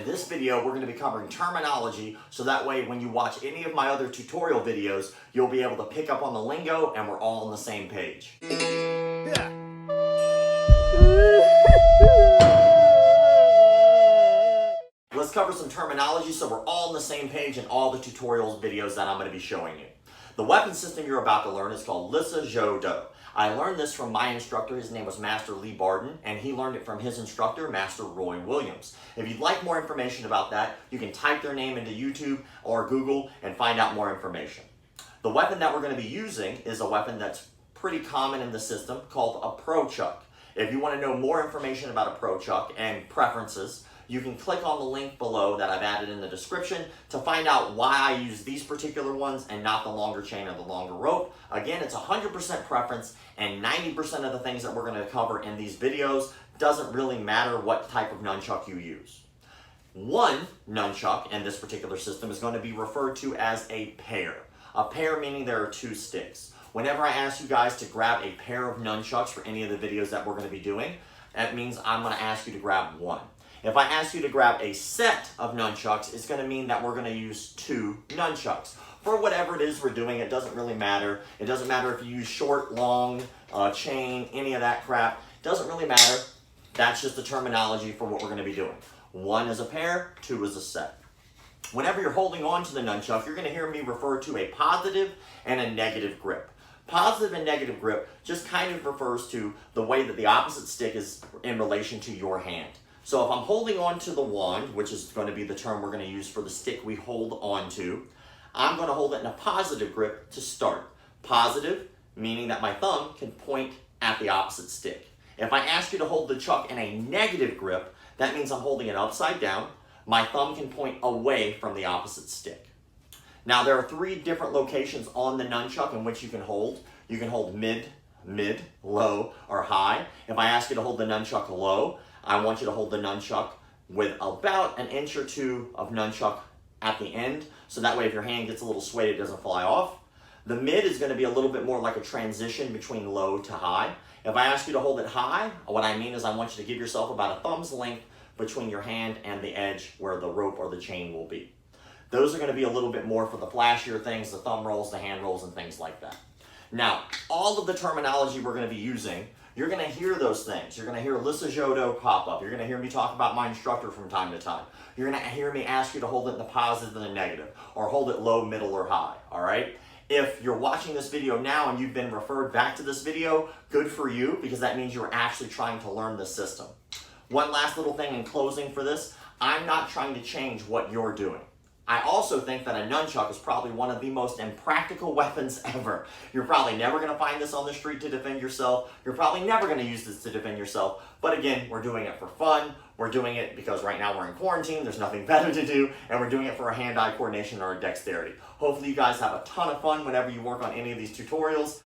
In this video, we're going to be covering terminology, so that way when you watch any of my other tutorial videos, you'll be able to pick up on the lingo and we're all on the same page. Let's cover some terminology so we're all on the same page in all the tutorials videos that I'm going to be showing you. The weapon system you're about to learn is called Nunchaku. I learned this from my instructor. His name was Master Lee Barden, and he learned it from his instructor, Master Roy Williams. If you'd like more information about that, you can type their name into YouTube or Google and find out more information. The weapon that we're going to be using is a weapon that's pretty common in the system called a pro chuck. If you want to know more information about a pro chuck and preferences, you can click on the link below that I've added in the description to find out why I use these particular ones and not the longer chain or the longer rope. Again, it's 100% preference, and 90% of the things that we're going to cover in these videos doesn't really matter what type of nunchuck you use. One nunchuck in this particular system is going to be referred to as a pair. A pair meaning there are two sticks. Whenever I ask you guys to grab a pair of nunchucks for any of the videos that we're going to be doing, that means I'm going to ask you to grab one. If I ask you to grab a set of nunchucks, it's going to mean that we're going to use two nunchucks. For whatever it is we're doing, it doesn't really matter. It doesn't matter if you use short, long, chain, any of that crap. It doesn't really matter. That's just the terminology for what we're going to be doing. One is a pair, two is a set. Whenever you're holding on to the nunchuck, you're going to hear me refer to a positive and a negative grip. Positive and negative grip just kind of refers to the way that the opposite stick is in relation to your hand. So if I'm holding on to the wand, which is going to be the term we're going to use for the stick we hold on to, I'm going to hold it in a positive grip to start. Positive, meaning that my thumb can point at the opposite stick. If I ask you to hold the chuck in a negative grip, that means I'm holding it upside down. My thumb can point away from the opposite stick. Now there are three different locations on the nunchuck in which you can hold. You can hold mid, low, or high. If I ask you to hold the nunchuck low, I want you to hold the nunchuck with about an inch or two of nunchuck at the end, so that way if your hand gets a little swayed, it doesn't fly off. The mid is going to be a little bit more like a transition between low to high. If I ask you to hold it high, what I mean is I want you to give yourself about a thumb's length between your hand and the edge where the rope or the chain will be. Those are going to be a little bit more for the flashier things, the thumb rolls, the hand rolls, and things like that. Now, all of the terminology we're going to be using, you're going to hear those things. You're going to hear Nunchaku pop up. You're going to hear me talk about my instructor from time to time. You're going to hear me ask you to hold it in the positive and the negative, or hold it low, middle, or high, all right? If you're watching this video now and you've been referred back to this video, good for you, because that means you're actually trying to learn the system. One last little thing in closing for this, I'm not trying to change what you're doing. I also think that a nunchuck is probably one of the most impractical weapons ever. You're probably never going to find this on the street to defend yourself. You're probably never going to use this to defend yourself. But again, we're doing it for fun. We're doing it because right now we're in quarantine. There's nothing better to do. And we're doing it for our hand-eye coordination or our dexterity. Hopefully you guys have a ton of fun whenever you work on any of these tutorials.